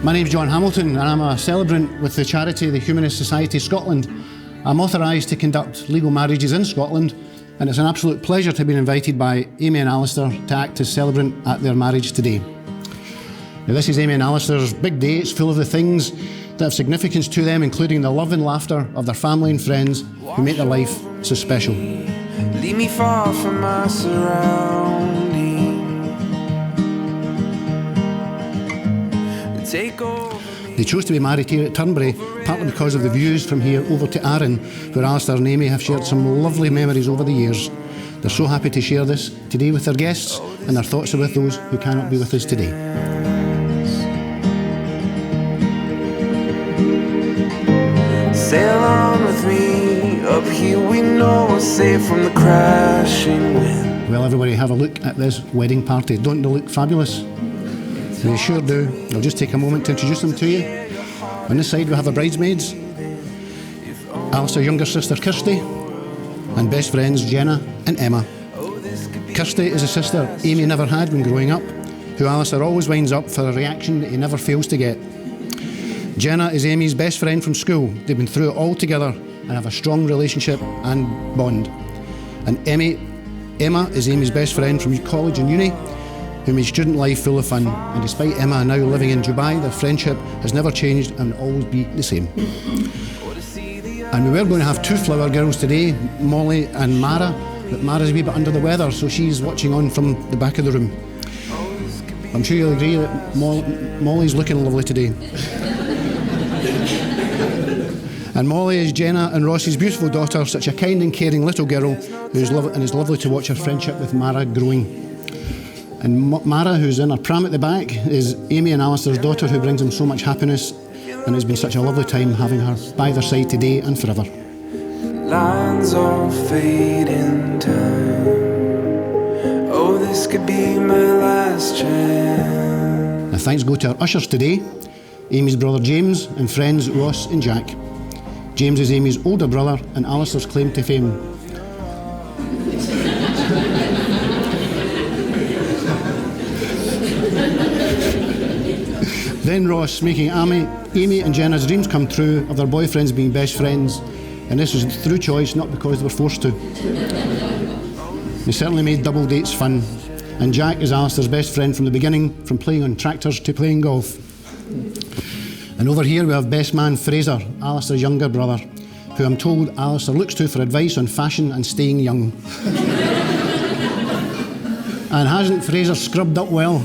My name's John Hamilton and I'm a celebrant with the charity the Humanist Society Scotland. I'm authorised to conduct legal marriages in Scotland, and it's an absolute pleasure to be invited by Amy and Alistair to act as celebrant at their marriage today. Now, this is Amy and Alistair's big day. It's full of the things that have significance to them, including the love and laughter of their family and friends who make their life so special. Leave me far from my surroundings. Take over me. They chose to be married here at Turnberry, partly because of the views from here over to Arran, where Alistair and Amy have shared some lovely memories over the years. They're so happy to share this today with their guests, and their thoughts are with those who cannot be with us today. Sail on with me, up here we know we're safe from the crashing wind. Well, everybody have a look at this wedding party. Don't they look fabulous? They sure do. I'll just take a moment to introduce them to you. On this side we have our bridesmaids, Alistair's younger sister Kirsty, and best friends Jenna and Emma. Kirsty is a sister Amy never had when growing up, who Alistair always winds up for a reaction that he never fails to get. Jenna is Amy's best friend from school. They've been through it all together and have a strong relationship and bond. And Emma is Amy's best friend from college and uni, who made student life full of fun. And despite Emma now living in Dubai, their friendship has never changed and will always be the same. And we were going to have two flower girls today, Molly and Mara, but Mara's a wee bit under the weather, so she's watching on from the back of the room. I'm sure you'll agree that Molly's looking lovely today. And Molly is Jenna and Ross's beautiful daughter, such a kind and caring little girl who's and it's lovely to watch her friendship with Mara growing. And Mara, who's in her pram at the back, is Amy and Alistair's daughter, who brings them so much happiness, and it's been such a lovely time having her by their side today and forever. Lines all fade in time. Oh, this could be my last chance. Now, thanks go to our ushers today, Amy's brother James and friends Ross and Jack. James is Amy's older brother and Alistair's claim to fame. Then Ross, making Amy and Jenna's dreams come true of their boyfriends being best friends, and this was through choice, not because they were forced to. They certainly made double dates fun, and Jack is Alistair's best friend from the beginning, from playing on tractors to playing golf. And over here we have best man Fraser, Alistair's younger brother, who I'm told Alistair looks to for advice on fashion and staying young. And hasn't Fraser scrubbed up well?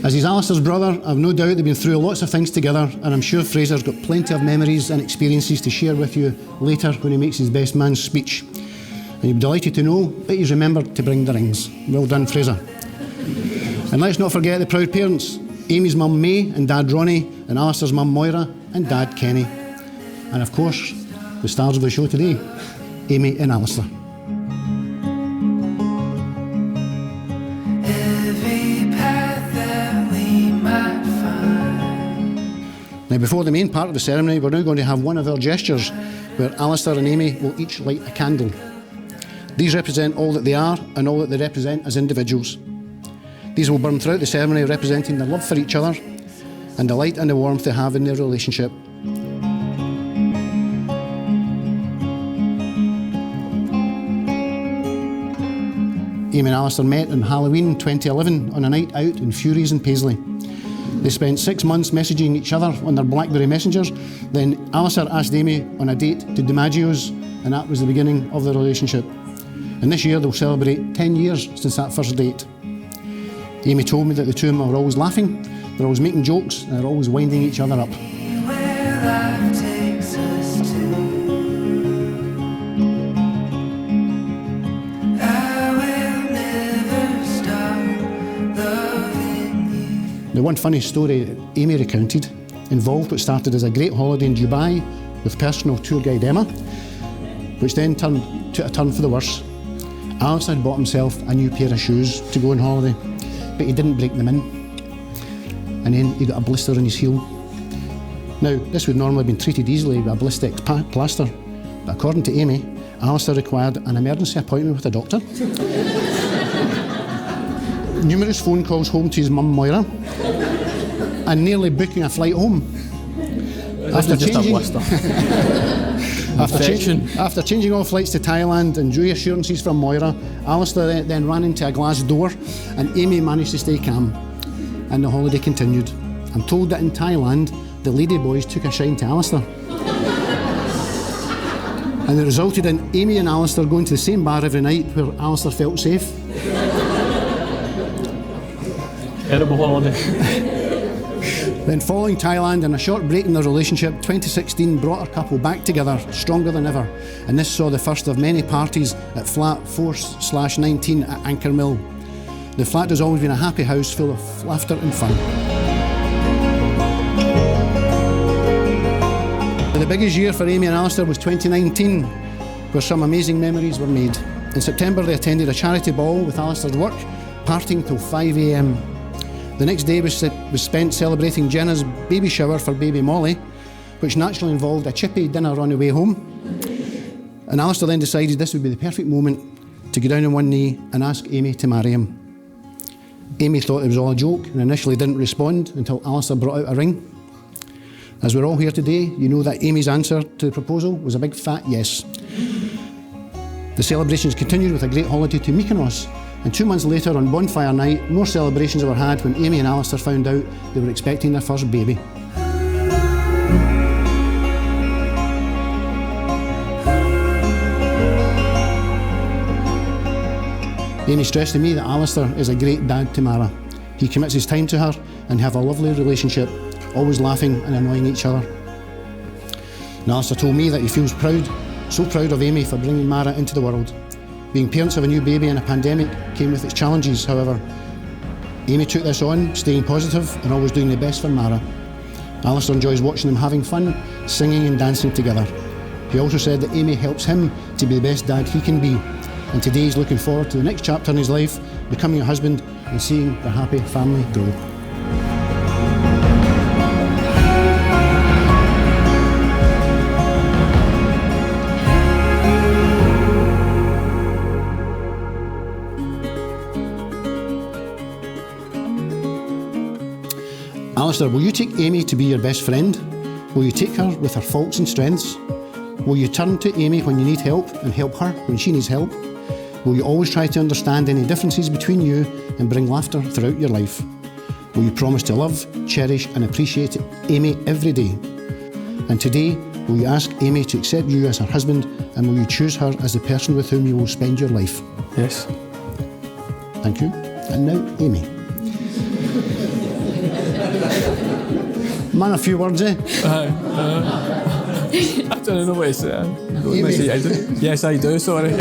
As he's Alistair's brother, I've no doubt they've been through lots of things together, and I'm sure Fraser's got plenty of memories and experiences to share with you later when he makes his best man's speech. And you'll be delighted to know that he's remembered to bring the rings. Well done, Fraser. And let's not forget the proud parents, Amy's mum May and dad Ronnie, and Alistair's mum Moira and dad Kenny. And of course, the stars of the show today, Amy and Alistair. Now, before the main part of the ceremony, we're now going to have one of our gestures where Alistair and Amy will each light a candle. These represent all that they are and all that they represent as individuals. These will burn throughout the ceremony, representing their love for each other and the light and the warmth they have in their relationship. Amy and Alistair met on Halloween 2011 on a night out in Furies in Paisley. They spent 6 months messaging each other on their BlackBerry messengers. Then Alistair asked Amy on a date to DiMaggio's, and that was the beginning of their relationship. And this year they'll celebrate 10 years since that first date. Amy told me that the two of them are always laughing, they're always making jokes, and they're always winding each other up. The one funny story that Amy recounted involved what started as a great holiday in Dubai with personal tour guide Emma, which then took a turn for the worse. Alistair had bought himself a new pair of shoes to go on holiday, but he didn't break them in. And then he got a blister on his heel. Now, this would normally have been treated easily with a Blistex plaster, but according to Amy, Alistair required an emergency appointment with a doctor. Numerous phone calls home to his mum Moira, and nearly booking a flight home. After just a blister. After changing all flights to Thailand and drew assurances from Moira, Alistair then ran into a glass door and Amy managed to stay calm. And the holiday continued. I'm told that in Thailand, the ladyboys took a shine to Alistair. And it resulted in Amy and Alistair going to the same bar every night where Alistair felt safe. Terrible holiday. Then following Thailand and a short break in their relationship, 2016 brought our couple back together, stronger than ever. And this saw the first of many parties at flat 4/19 at Anchor Mill. The flat has always been a happy house full of laughter and fun. The biggest year for Amy and Alistair was 2019, where some amazing memories were made. In September they attended a charity ball with Alistair's work, partying till 5 a.m. The next day was spent celebrating Jenna's baby shower for baby Molly, which naturally involved a chippy dinner on the way home. And Alistair then decided this would be the perfect moment to get down on one knee and ask Amy to marry him. Amy thought it was all a joke and initially didn't respond until Alistair brought out a ring. As we're all here today, you know that Amy's answer to the proposal was a big fat yes. The celebrations continued with a great holiday to Mykonos, and 2 months later on Bonfire Night, more celebrations were had when Amy and Alistair found out they were expecting their first baby. Amy stressed to me that Alistair is a great dad to Mara. He commits his time to her and have a lovely relationship, always laughing and annoying each other. And Alistair told me that he feels proud, so proud of Amy for bringing Mara into the world. Being parents of a new baby in a pandemic came with its challenges, however. Amy took this on, staying positive and always doing the best for Mara. Alistair enjoys watching them having fun, singing and dancing together. He also said that Amy helps him to be the best dad he can be. And today he's looking forward to the next chapter in his life, becoming a husband and seeing their happy family grow. Alistair, will you take Amy to be your best friend? Will you take her with her faults and strengths? Will you turn to Amy when you need help and help her when she needs help? Will you always try to understand any differences between you and bring laughter throughout your life? Will you promise to love, cherish and appreciate Amy every day? And today, will you ask Amy to accept you as her husband and will you choose her as the person with whom you will spend your life? Yes. Thank you. And now, Amy. Man, a few words, eh? I don't know what to say. I do. Yes, I do, sorry.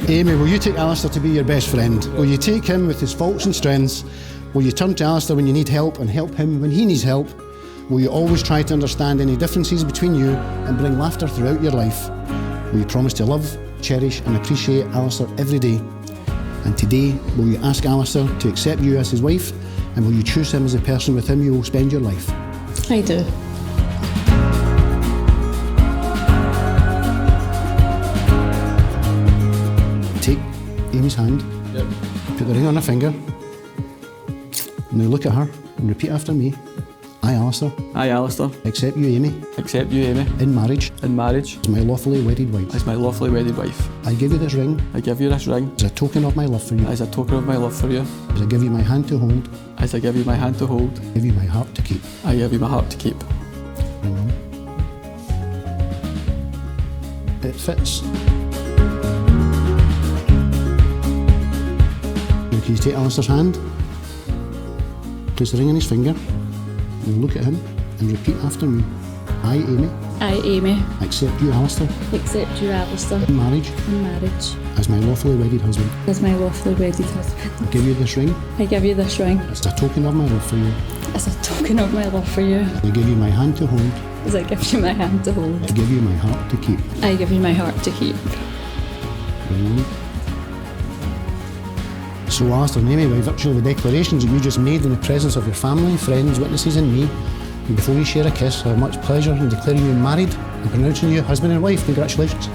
Amy, will you take Alistair to be your best friend? Will you take him with his faults and strengths? Will you turn to Alistair when you need help and help him when he needs help? Will you always try to understand any differences between you and bring laughter throughout your life? Will you promise to love, cherish and appreciate Alistair every day? And today, will you ask Alistair to accept you as his wife and will you choose him as the person with whom you will spend your life? I do. Take Amy's hand, Yep. put the ring on her finger, now look at her and repeat after me. I, Alistair, I, Alistair, accept you, Amy, accept you, Amy, in marriage in marriage as my lawfully wedded wife. as my lawfully wedded wife. I give you this ring I give you this ring as a token of my love for you, as a token of my love for you, as I give you my hand to hold, as I give you my hand to hold, I give you my heart to keep. I give you my heart to keep. Ring on. It fits. Now, can you take Alistair's hand, place the ring on his finger, and look at him and repeat after me. I, Amy, I, Amy, accept you, Alistair, accept you, Alistair, in marriage in marriage as my lawfully wedded husband. as my lawfully wedded husband. I give you this ring I give you this ring as a token of my love for you, as a token of my love for you, I give you my hand to hold, as I give you my hand to hold. I give you my heart to keep. I give you my heart to keep. Ring on. So, Alistair and Amy, by virtue of the declarations that you just made in the presence of your family, friends, witnesses and me, and before we share a kiss, I have much pleasure in declaring you married and pronouncing you husband and wife. Congratulations.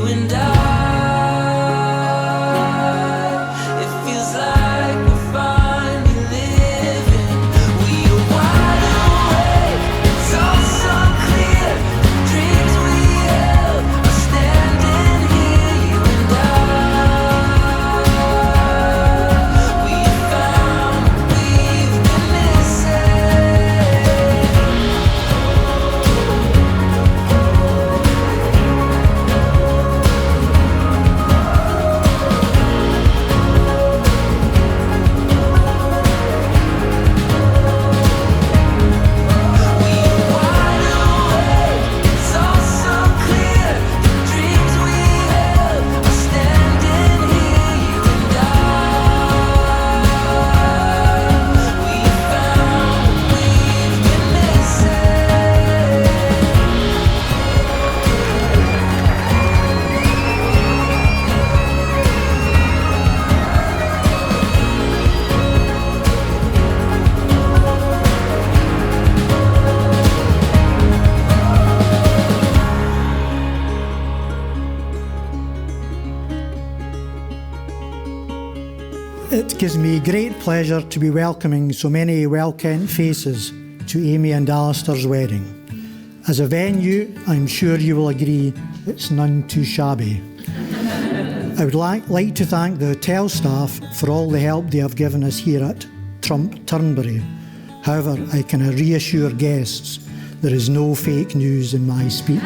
and it feels like we're finally living. We are wide awake, it's all so clear. The dreams we held are standing here, you and we found what we've been It gives me great pleasure to be welcoming so many well-kent faces to Amy and Alistair's wedding. As a venue, I'm sure you will agree it's none too shabby. I would like to thank the hotel staff for all the help they have given us here at Turnberry. However, I can reassure guests there is no fake news in my speech.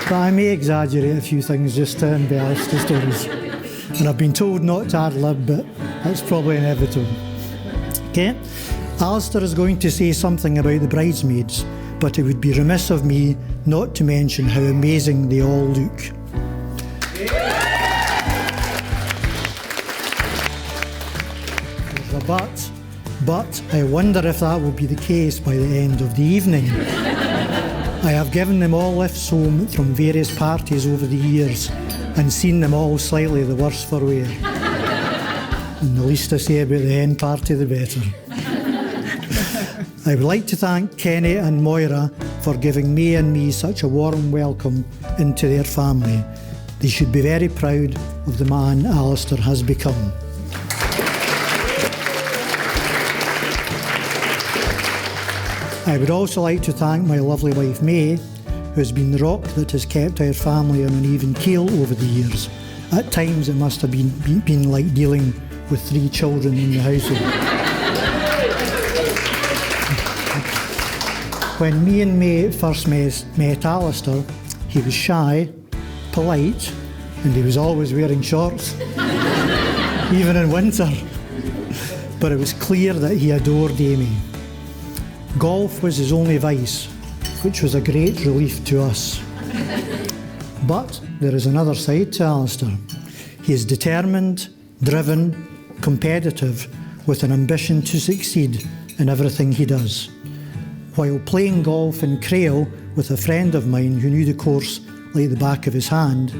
But I may exaggerate a few things just to embellish the stories. And I've been told not to ad-lib, but that's probably inevitable. Okay, Alistair is going to say something about the bridesmaids, but it would be remiss of me not to mention how amazing they all look. There's a but I wonder if that will be the case by the end of the evening. I have given them all lifts home from various parties over the years and seen them all slightly the worse for wear. And the least I say about the hen party, the better. I would like to thank Kenny and Moira for giving May and me such a warm welcome into their family. They should be very proud of the man Alistair has become. I would also like to thank my lovely wife May, who has been the rock that has kept our family on an even keel over the years. At times it must have been like dealing with 3 children in the household. When me and May first met Alistair, he was shy, polite, and he was always wearing shorts, even in winter. But it was clear that he adored Amy. Golf was his only vice, which was a great relief to us. But there is another side to Alistair. He is determined, driven, competitive, with an ambition to succeed in everything he does. While playing golf in Crail with a friend of mine who knew the course like the back of his hand,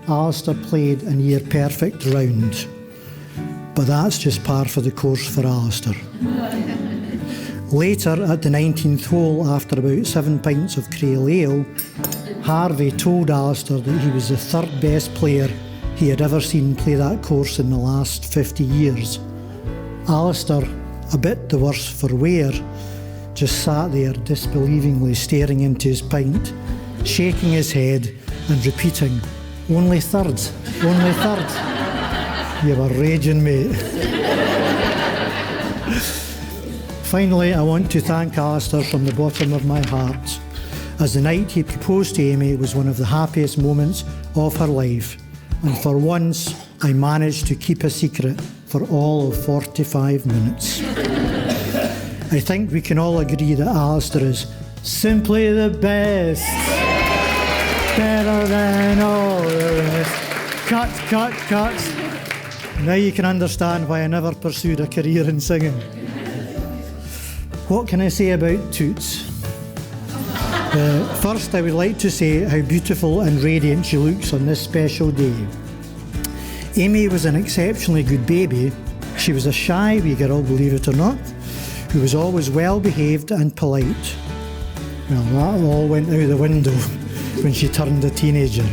Alistair played a near-perfect round. But that's just par for the course for Alistair. Later, at the 19th hole, after about 7 pints of Crail ale, Harvey told Alistair that he was the 3rd best player he had ever seen play that course in the last 50 years. Alistair, a bit the worse for wear, just sat there disbelievingly staring into his pint, shaking his head and repeating, "Only 3rd, only 3rd. You were raging, mate. Finally, I want to thank Alistair from the bottom of my heart, as the night he proposed to Amy was one of the happiest moments of her life, and for once I managed to keep a secret for all of 45 minutes. I think we can all agree that Alistair is simply the best, better than all the rest. Cut, cut, cut. Now you can understand why I never pursued a career in singing. What can I say about Toots? First, I would like to say how beautiful and radiant she looks on this special day. Amy was an exceptionally good baby. She was a shy wee girl, believe it or not, who was always well behaved and polite. Well, that all went out the window when she turned a teenager.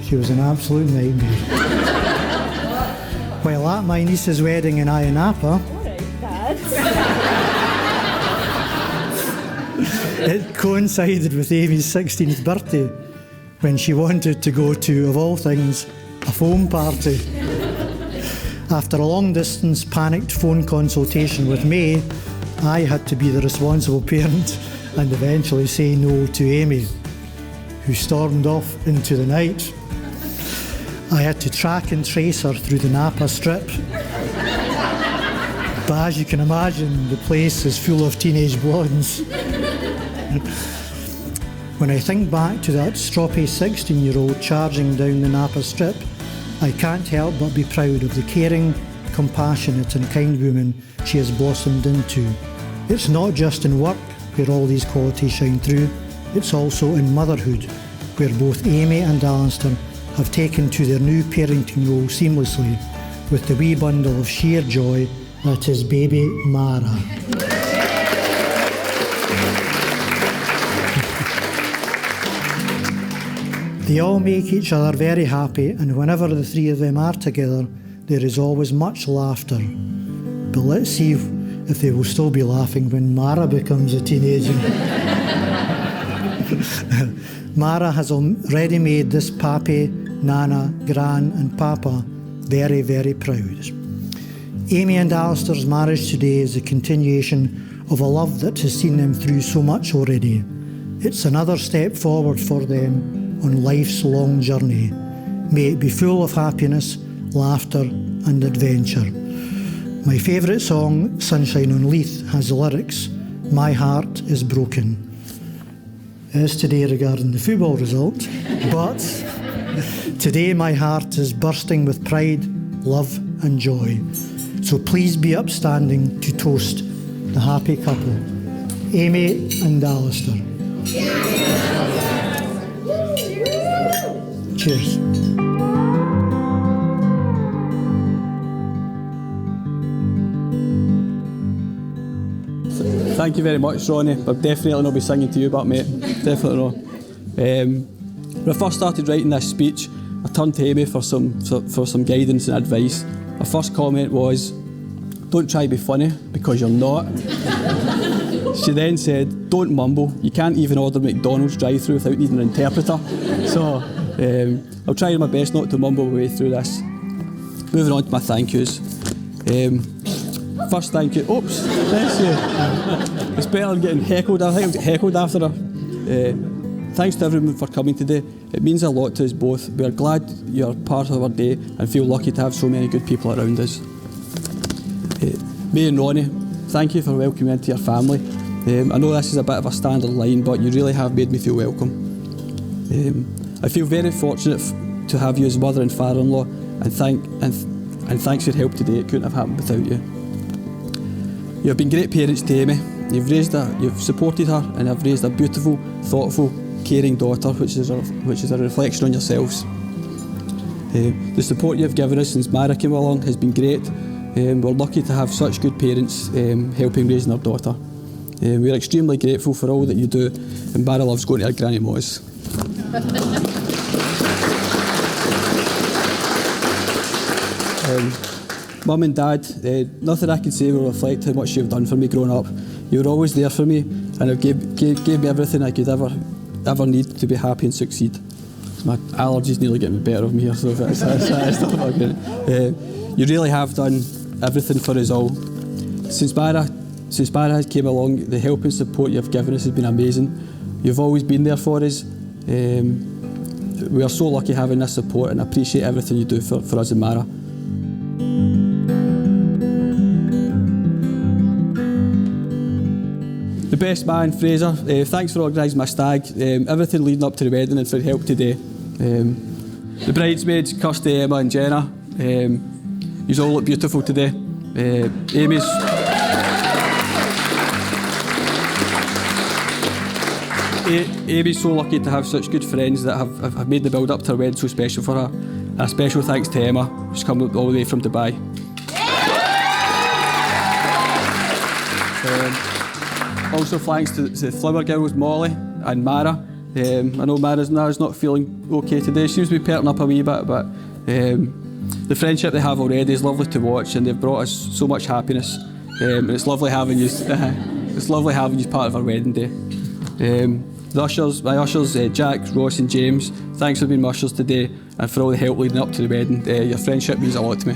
She was an absolute nightmare. While at my niece's wedding in Ayanapa, it coincided with Amy's 16th birthday, when she wanted to go to, of all things, a foam party. After a long-distance panicked phone consultation with May, I had to be the responsible parent and eventually say no to Amy, who stormed off into the night. I had to track and trace her through the Napa Strip. But as you can imagine, the place is full of teenage blondes. When I think back to that stroppy 16-year-old charging down the Napa Strip, I can't help but be proud of the caring, compassionate and kind woman she has blossomed into. It's not just in work where all these qualities shine through, it's also in motherhood, where both Amy and Alistair have taken to their new parenting role seamlessly, with the wee bundle of sheer joy that is baby Mara. They all make each other very happy, and whenever the three of them are together, there is always much laughter. But let's see if they will still be laughing when Mara becomes a teenager. Mara has already made this pappy, nana, gran and papa very, very proud. Amy and Alistair's marriage today is a continuation of a love that has seen them through so much already. It's another step forward for them on life's long journey. May it be full of happiness, laughter and adventure. My favourite song, Sunshine on Leith, has the lyrics, "My heart is broken." It is today regarding the football result, but today my heart is bursting with pride, love and joy. So please be upstanding to toast the happy couple, Amy and Alistair. Cheers. Thank you very much, Ronnie. I'll definitely not be singing to you, but mate, definitely not. When I first started writing this speech, I turned to Amy for some guidance and advice. Her first comment was, "Don't try to be funny, because you're not." She then said, "Don't mumble. You can't even order McDonald's drive-through without needing an interpreter." So I'll try my best not to mumble my way through this. Moving on to my thank yous. First thank you. Oops, bless you. It's better than getting heckled. I think I'll get heckled after her. Thanks to everyone for coming today. It means a lot to us both. We are glad you're part of our day and feel lucky to have so many good people around us. May and Ronnie, thank you for welcoming me into your family. I know this is a bit of a standard line, but you really have made me feel welcome. I feel very fortunate to have you as mother and father-in-law, and thanks for your help today. It couldn't have happened without you. You have been great parents to Amy. You've supported her and have raised a beautiful, thoughtful, caring daughter, which is a reflection on yourselves. The support you've given us since Mara came along has been great. We're lucky to have such good parents helping raising our daughter. We're extremely grateful for all that you do, and Mara loves going to her granny mo's. Mum and Dad, nothing I can say will reflect how much you've done for me growing up. You were always there for me, and it gave me everything I could ever need to be happy and succeed. My allergies nearly get me better of me here, so it's not good. You really have done everything for us all. Since Mara has came along, the help and support you've given us has been amazing. You've always been there for us. We are so lucky having this support, and I appreciate everything you do for us and Mara. The best man, Fraser, thanks for organising my stag, everything leading up to the wedding and for help today. The bridesmaids, Kirsty, Emma and Jenna, you all look beautiful today. Amy's so lucky to have such good friends that have made the build up to her wedding so special for her. And a special thanks to Emma, who's come all the way from Dubai. Also thanks to the Flower Girls, Molly and Mara. I know Mara's not feeling okay today. She seems to be perking up a wee bit, but the friendship they have already is lovely to watch, and they've brought us so much happiness. And it's lovely having you. It's lovely having you part of our wedding day. My ushers, Jack, Ross, and James. Thanks for being my ushers today and for all the help leading up to the wedding. Your friendship means a lot to me.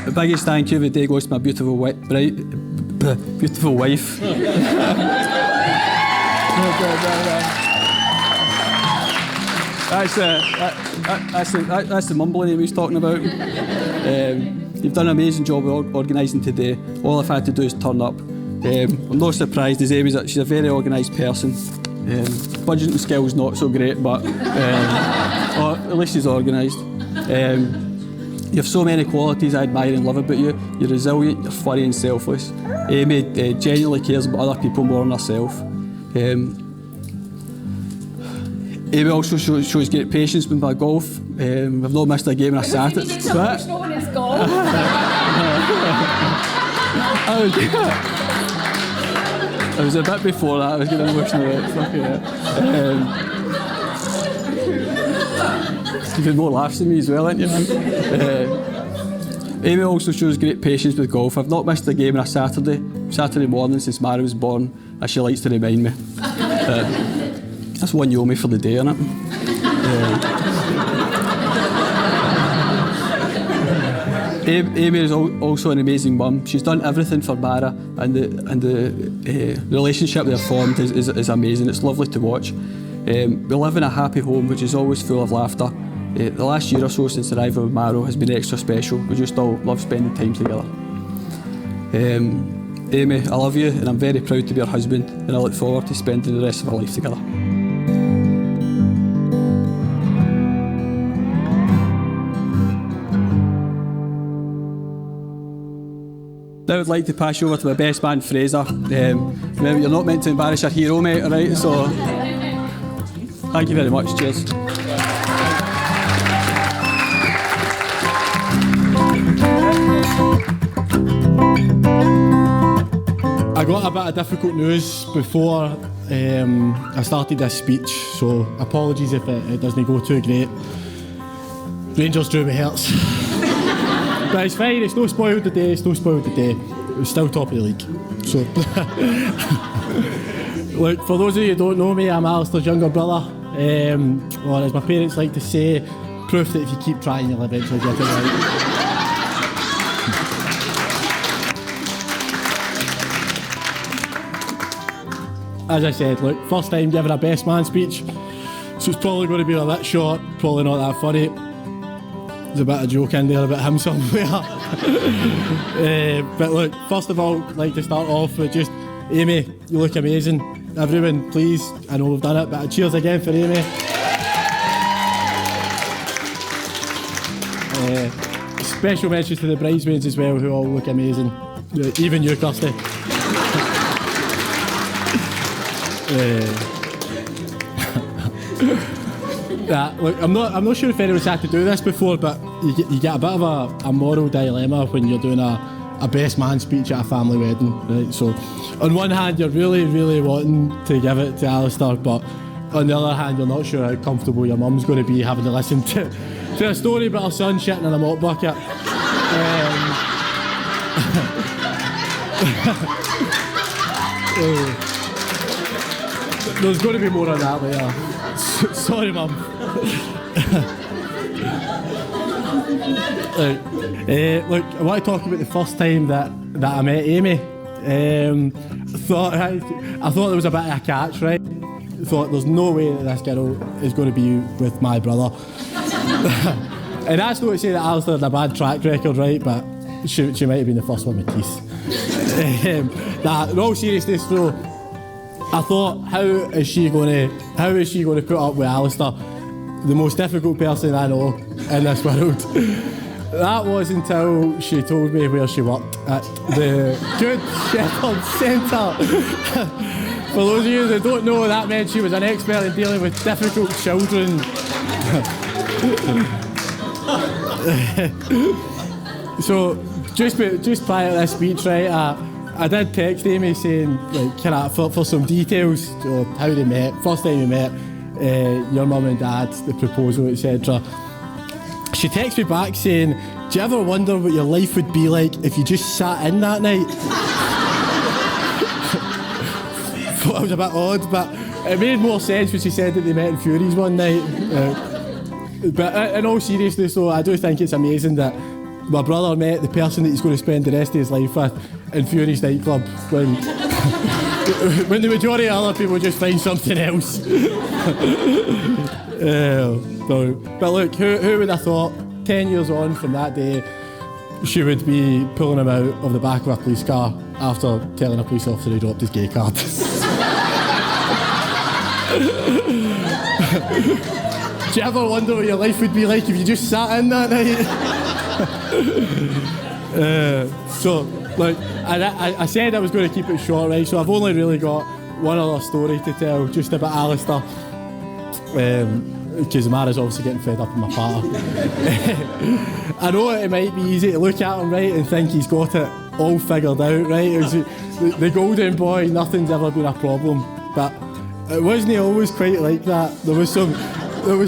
The biggest thank you of the day goes to my beautiful wife. That's the mumbling he was talking about. You've done an amazing job of organising today. All I've had to do is turn up. I'm not surprised as Amy's she's a very organised person. Budgeting skills not so great, but at least she's organised. You have so many qualities I admire and love about you. You're resilient, you're funny and selfless. Amy genuinely cares about other people more than herself. Amy also shows great patience with my golf. I've not missed a game and I sat it. I was a bit before that, I was getting emotional. Even more laughs than me as well, aren't you? Amy also shows great patience with golf. I've not missed a game on a Saturday morning since Mara was born, as she likes to remind me. That's one you owe me for the day, innit? Amy is also an amazing mum. She's done everything for Mara, and the relationship they've formed is amazing. It's lovely to watch. We live in a happy home which is always full of laughter. The last year or so since the arrival of Maro has been extra special. We just all love spending time together. Amy, I love you and I'm very proud to be your husband, and I look forward to spending the rest of our life together. Now I'd like to pass you over to my best man, Fraser. Remember, you're not meant to embarrass your hero, mate, alright? So, thank you very much, cheers. I got a bit of difficult news before I started this speech, so apologies if it doesn't go too great. Rangers drew with Hearts. But it's fine, it's no spoiled today, We're still top of the league. So, look, for those of you who don't know me, I'm Alistair's younger brother. Or as my parents like to say, proof that if you keep trying, you'll eventually get it right. As I said, look, first time giving a best man speech, so it's probably going to be a bit short, probably not that funny. There's a bit of joke in there about him somewhere. But look, first of all, I'd like to start off with just, Amy, you look amazing. Everyone, please, I know we've done it, but cheers again for Amy. Special mentions to the bridesmaids as well, who all look amazing. Even you, Kirsty. Look, I'm not sure if anyone's had to do this before, but you get a bit of a moral dilemma when you're doing a best man speech at a family wedding, right? So, on one hand, you're really, really wanting to give it to Alistair, but on the other hand, you're not sure how comfortable your mum's going to be having to listen to a story about her son shitting in a mop bucket. There's going to be more on that later. Sorry, Mum. Look, I want to talk about the first time that I met Amy. I thought there was a bit of a catch, right? I thought there's no way that this girl is going to be with my brother. And that's not to say that Alistair had a bad track record, right? But she might have been the first one with teeth. In all seriousness, though, I thought, how is she going to put up with Alistair, the most difficult person I know in this world? That was until she told me where she worked at the Good Shepherd Centre. For those of you that don't know, that meant she was an expert in dealing with difficult children. So just prior to this speech, right, I did text Amy saying, like, can I, for some details of how they met, first time we met, your mum and dad, the proposal, etc. She texted me back saying, do you ever wonder what your life would be like if you just sat in that night? Thought it was a bit odd, but it made more sense when she said that they met in Fury's one night. But in all seriousness though, I do think it's amazing that my brother met the person that he's going to spend the rest of his life with in Fury's nightclub when, when the majority of other people just find something else. But look, who would have thought 10 years on from that day she would be pulling him out of the back of a police car after telling a police officer he dropped his gay card. Do you ever wonder what your life would be like if you just sat in that night? So, like, I said I was going to keep it short, right? So I've only really got one other story to tell, just about Alistair. Because Mara's obviously getting fed up in my partner. I know it might be easy to look at him, right, and think he's got it all figured out, right? It was the golden boy, nothing's ever been a problem. But it wasn't always quite like that. There was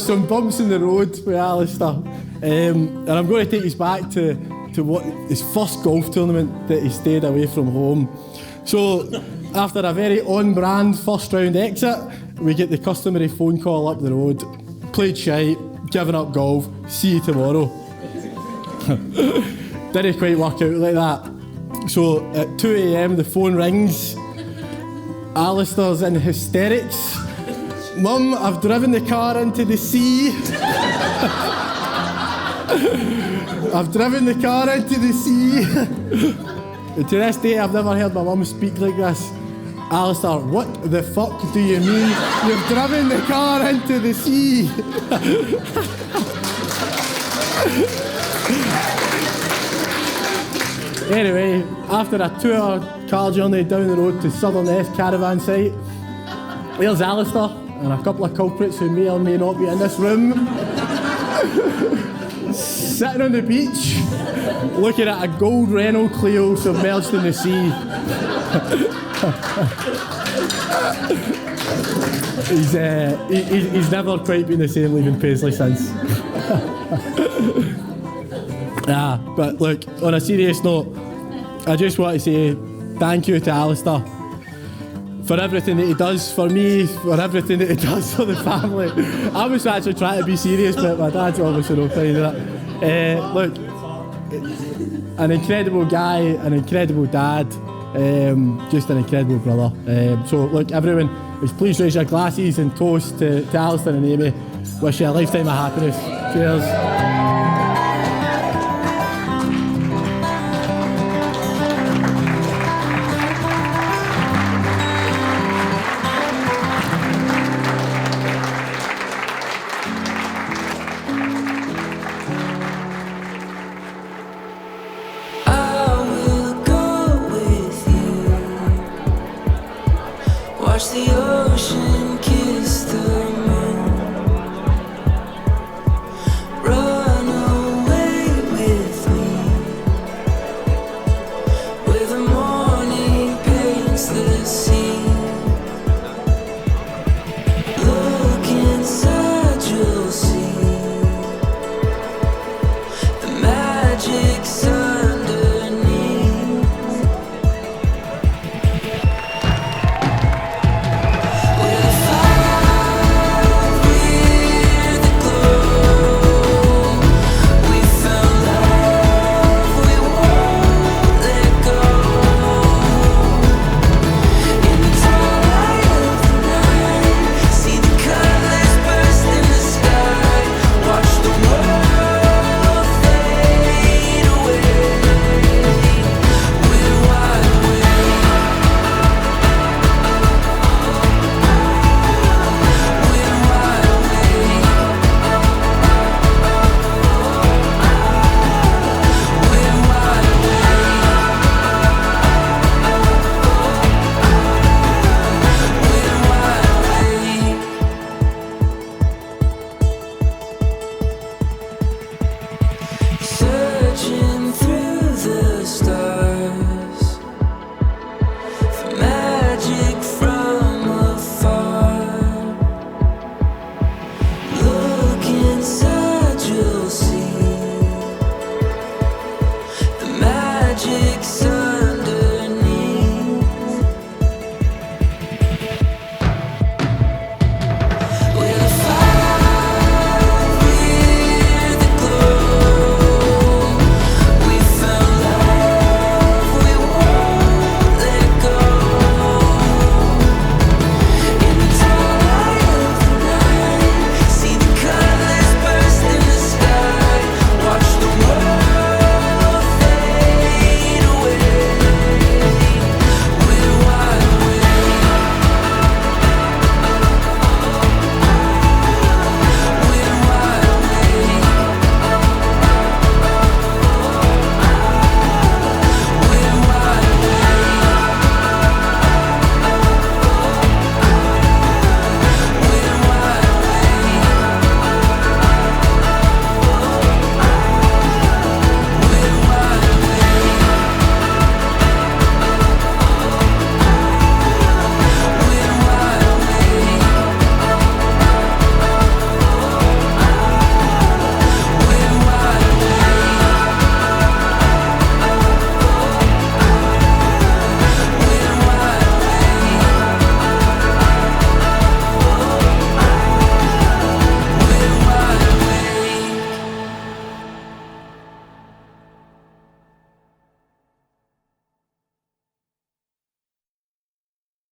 some bumps in the road with Alistair. And I'm going to take us back to what his first golf tournament that he stayed away from home. So after a very on-brand first round exit, we get the customary phone call up the road. Played shite, given up golf, see you tomorrow. Didn't quite work out like that. So at 2 a.m. the phone rings. Alistair's in hysterics. Mum, I've driven the car into the sea. I've driven the car into the sea. And to this day, I've never heard my mum speak like this. Alistair, what the fuck do you mean? You've driven the car into the sea. Anyway, after a 2-hour car journey down the road to Southern Est caravan site, there's Alistair and a couple of culprits who may or may not be in this room, sitting on the beach, looking at a gold Renault Clio submerged in the sea. He's never quite been the same leaving Paisley since. But look, on a serious note, I just want to say thank you to Alistair for everything that he does for me, for everything that he does for the family. I was actually trying to be serious, but my dad's obviously not playing that. Look, an incredible guy, an incredible dad, just an incredible brother. So look, everyone, please raise your glasses and toast to Alistair and Amy. Wish you a lifetime of happiness. Cheers. Watch the ocean